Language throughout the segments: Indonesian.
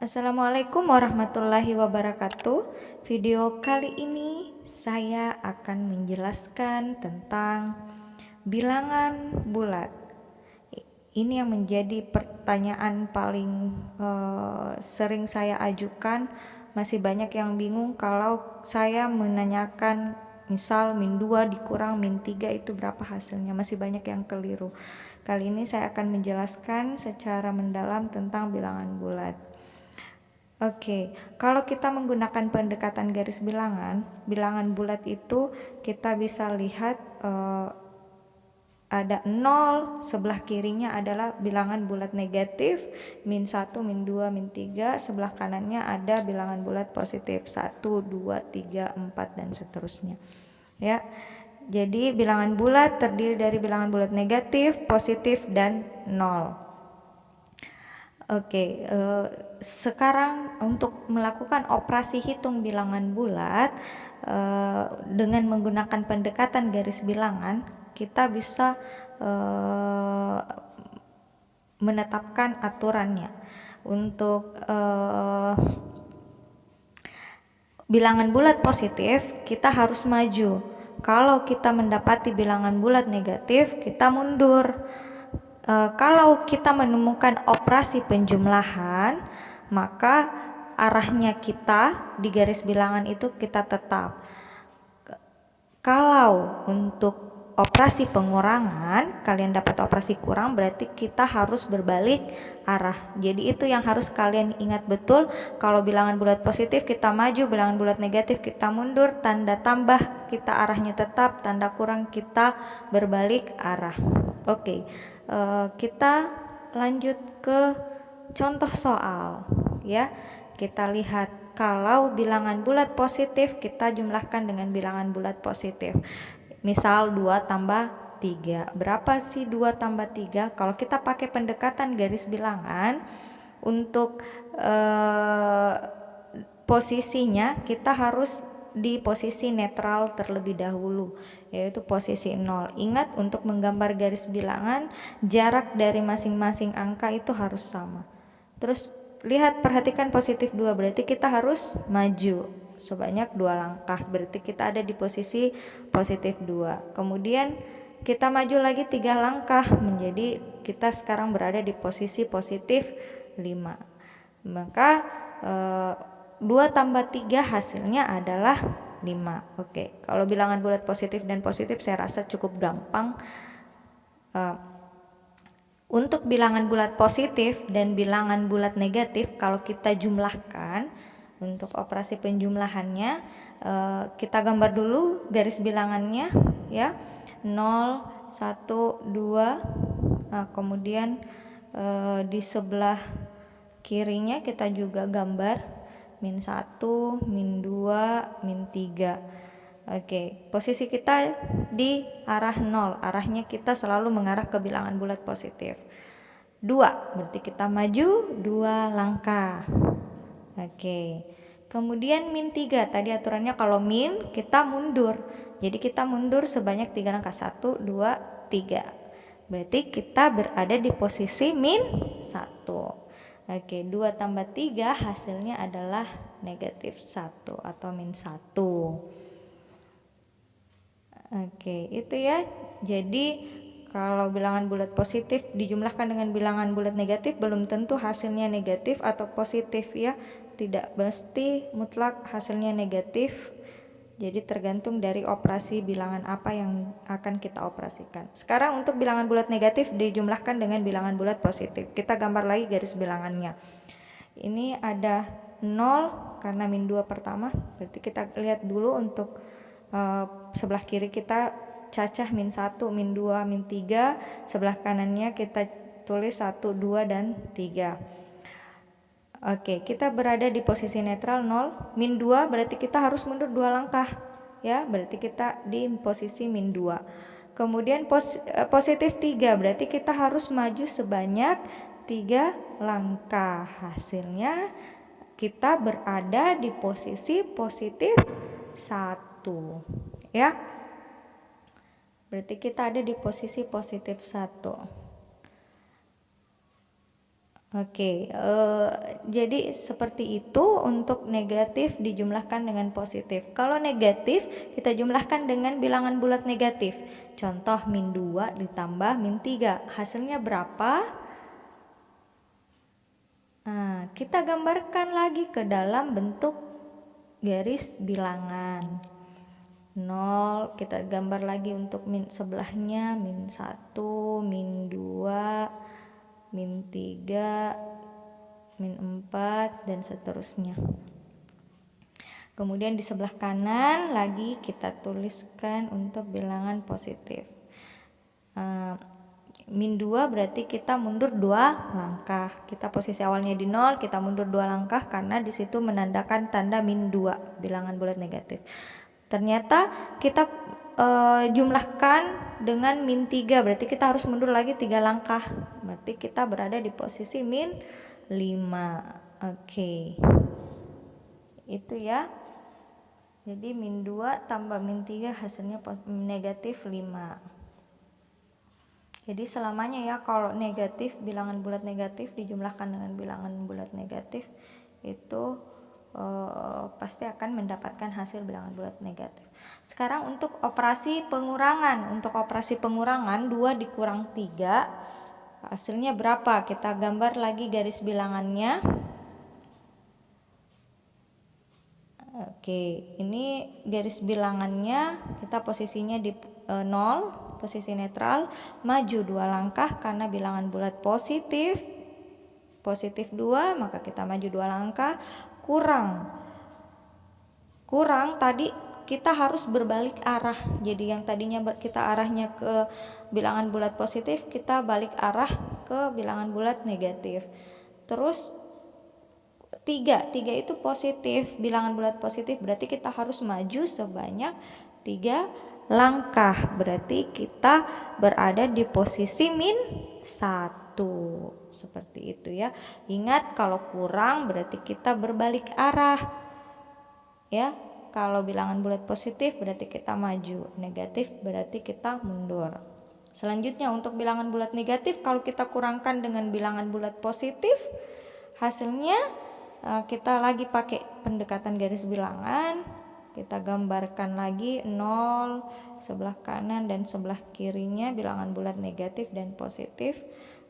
Assalamualaikum warahmatullahi wabarakatuh. Video kali ini saya akan menjelaskan tentang bilangan bulat. Ini yang menjadi pertanyaan paling sering saya ajukan. Masih banyak yang bingung kalau saya menanyakan misal min 2 dikurang min 3 itu berapa hasilnya. Masih banyak yang keliru. Kali ini saya akan menjelaskan secara mendalam tentang bilangan bulat. Oke, kalau kita menggunakan pendekatan garis bilangan, bilangan bulat itu kita bisa lihat ada 0, sebelah kirinya adalah bilangan bulat negatif, min 1, min 2, min 3, sebelah kanannya ada bilangan bulat positif, 1, 2, 3, 4, dan seterusnya. Ya, jadi bilangan bulat terdiri dari bilangan bulat negatif, positif, dan 0. Oke, sekarang untuk melakukan operasi hitung bilangan bulat dengan menggunakan pendekatan garis bilangan, kita bisa menetapkan aturannya. Untuk bilangan bulat positif, kita harus maju. Kalau kita mendapati bilangan bulat negatif, kita mundur. Kalau kita menemukan operasi penjumlahan, maka arahnya kita di garis bilangan itu kita tetap. Kalau untuk operasi pengurangan, kalian dapat operasi kurang, berarti kita harus berbalik arah. Jadi itu yang harus kalian ingat betul. Kalau bilangan bulat positif kita maju, bilangan bulat negatif kita mundur, tanda tambah kita arahnya tetap, tanda kurang kita berbalik arah. Oke. Kita lanjut ke contoh soal ya. Kita lihat kalau bilangan bulat positif kita jumlahkan dengan bilangan bulat positif. Misal 2 tambah 3. Berapa sih 2 tambah 3? Kalau kita pakai pendekatan garis bilangan, untuk posisinya kita harus di posisi netral terlebih dahulu, yaitu posisi 0. Ingat, untuk menggambar garis bilangan, jarak dari masing-masing angka itu harus sama. Terus lihat, perhatikan positif 2, berarti kita harus maju sebanyak 2 langkah, berarti kita ada di posisi positif 2. Kemudian kita maju lagi 3 langkah, menjadi kita sekarang berada di posisi positif 5. Maka 2 tambah 3 hasilnya adalah 5. Oke, kalau bilangan bulat positif dan positif saya rasa cukup gampang. Untuk bilangan bulat positif dan bilangan bulat negatif, kalau kita jumlahkan untuk operasi penjumlahannya, kita gambar dulu garis bilangannya ya. 0, 1, 2. Nah, kemudian di sebelah kirinya kita juga gambar min 1, min 2, min 3. Oke, posisi kita di arah 0, arahnya kita selalu mengarah ke bilangan bulat positif. 2, berarti kita maju 2 langkah. Oke, kemudian min 3, tadi aturannya kalau min kita mundur, jadi kita mundur sebanyak 3 langkah, 1, 2, 3. Berarti kita berada di posisi min 1. Oke, 2 tambah 3 hasilnya adalah negatif 1 atau min 1. Oke, itu ya. Jadi kalau bilangan bulat positif dijumlahkan dengan bilangan bulat negatif, belum tentu hasilnya negatif atau positif ya. Tidak mesti mutlak hasilnya negatif. Jadi tergantung dari operasi bilangan apa yang akan kita operasikan. Sekarang untuk bilangan bulat negatif dijumlahkan dengan bilangan bulat positif. Kita gambar lagi garis bilangannya. Ini ada 0 karena min 2 pertama. Berarti kita lihat dulu untuk sebelah kiri kita cacah min 1, min 2, min 3. Sebelah kanannya kita tulis 1, 2, dan 3. Oke, kita berada di posisi netral 0, min 2 berarti kita harus mundur 2 langkah ya, berarti kita di posisi min 2. Kemudian positif 3 berarti kita harus maju sebanyak 3 langkah. Hasilnya kita berada di posisi positif 1 ya. Berarti kita ada di posisi positif 1. Oke, jadi seperti itu untuk negatif dijumlahkan dengan positif. Kalau negatif kita jumlahkan dengan bilangan bulat negatif. Contoh min 2 ditambah min 3. Hasilnya berapa? Nah, kita gambarkan lagi ke dalam bentuk garis bilangan. 0 kita gambar lagi untuk min sebelahnya, min 1, min 2, min 3, min 4, dan seterusnya. Kemudian di sebelah kanan lagi kita tuliskan untuk bilangan positif. Min 2 berarti kita mundur 2 langkah. Kita posisi awalnya di 0, kita mundur 2 langkah karena di situ menandakan tanda min 2, bilangan bulat negatif. Ternyata kita jumlahkan dengan min 3, berarti kita harus mundur lagi 3 langkah. Berarti kita berada di posisi min 5. Oke. Itu ya. Jadi min 2 tambah min 3 hasilnya negatif 5. Jadi selamanya ya kalau negatif, bilangan bulat negatif dijumlahkan dengan bilangan bulat negatif itu pasti akan mendapatkan hasil bilangan bulat negatif. Sekarang untuk operasi pengurangan. Untuk operasi pengurangan 2 dikurang 3 hasilnya berapa? Kita gambar lagi garis bilangannya. Oke, ini garis bilangannya kita posisinya di 0, posisi netral, maju 2 langkah karena bilangan bulat positif 2, maka kita maju 2 langkah. Kurang tadi kita harus berbalik arah. Jadi yang tadinya kita arahnya ke bilangan bulat positif, kita balik arah ke bilangan bulat negatif. Terus 3 itu positif, bilangan bulat positif, berarti kita harus maju sebanyak 3 langkah. Berarti kita berada di posisi min 1. Seperti itu ya. Ingat kalau kurang berarti kita berbalik arah. Ya, kalau bilangan bulat positif berarti kita maju, negatif berarti kita mundur. Selanjutnya untuk bilangan bulat negatif, kalau kita kurangkan dengan bilangan bulat positif, hasilnya kita lagi pakai pendekatan garis bilangan. Kita gambarkan lagi 0 sebelah kanan dan sebelah kirinya bilangan bulat negatif dan positif.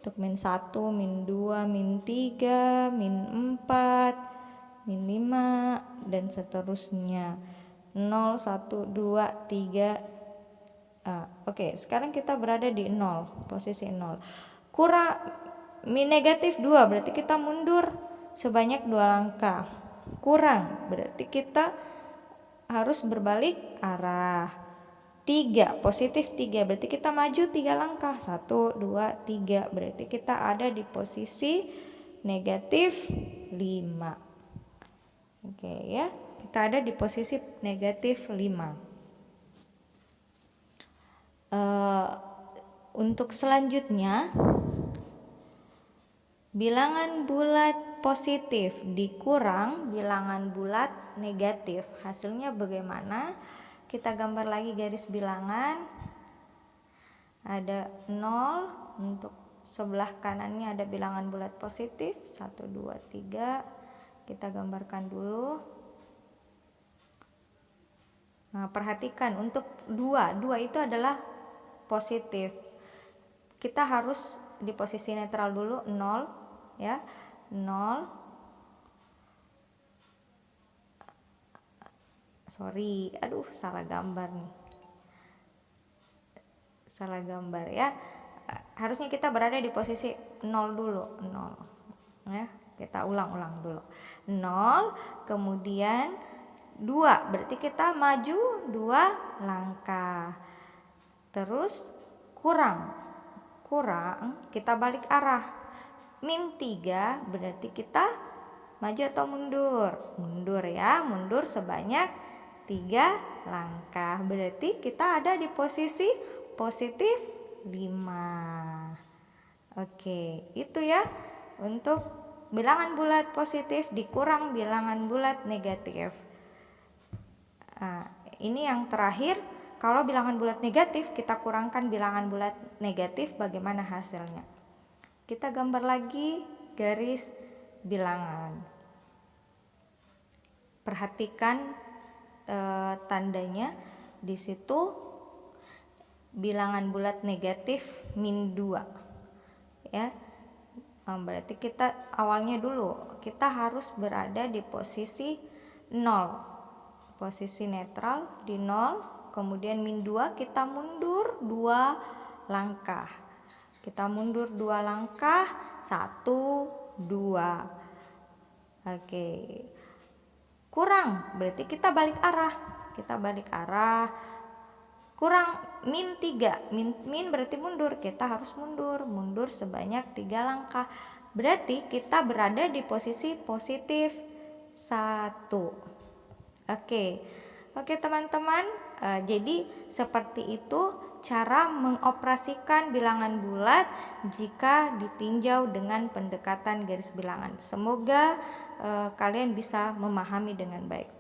Untuk min 1, min 2, min 3, min 4, min 5, dan seterusnya. 0, 1, 2, 3. Oke, sekarang kita berada di 0, posisi 0. Kurang min negatif 2 berarti kita mundur sebanyak 2 langkah. Kurang berarti kita harus berbalik arah. 3 positif 3 berarti kita maju 3 langkah. 1, 2, 3 berarti kita ada di posisi negatif 5. Oke ya, kita ada di posisi negatif 5. Untuk selanjutnya, bilangan bulat positif dikurang bilangan bulat negatif, hasilnya bagaimana? Kita gambar lagi garis bilangan. Ada 0, untuk sebelah kanannya ada bilangan bulat positif 1, 2, 3. Kita gambarkan dulu. Nah, perhatikan untuk 2 itu adalah positif. Kita harus di posisi netral dulu, 0 ya. 0. Sorry, salah gambar nih. Salah gambar ya. Harusnya kita berada di posisi 0 dulu, 0. Ya, kita ulang dulu. 0, kemudian 2, berarti kita maju 2 langkah. Terus kurang, kita balik arah. Min 3 berarti kita maju atau mundur? Mundur ya, mundur sebanyak 3 langkah. Berarti kita ada di posisi positif 5. Oke, itu ya untuk bilangan bulat positif dikurang bilangan bulat negatif. Nah, ini yang terakhir. Kalau bilangan bulat negatif kita kurangkan bilangan bulat negatif, bagaimana hasilnya? Kita gambar lagi garis bilangan. Perhatikan tandanya di situ bilangan bulat negatif min 2 ya. Berarti kita awalnya dulu kita harus berada di posisi 0, posisi netral di 0, kemudian min 2 kita mundur 2 langkah, kita mundur 2 langkah, 1 2. Oke, kurang berarti kita balik arah, kurang min 3, min berarti mundur, kita harus mundur sebanyak 3 langkah, berarti kita berada di posisi positif 1. Oke teman-teman, jadi seperti itu cara mengoperasikan bilangan bulat jika ditinjau dengan pendekatan garis bilangan. Semoga kalian bisa memahami dengan baik.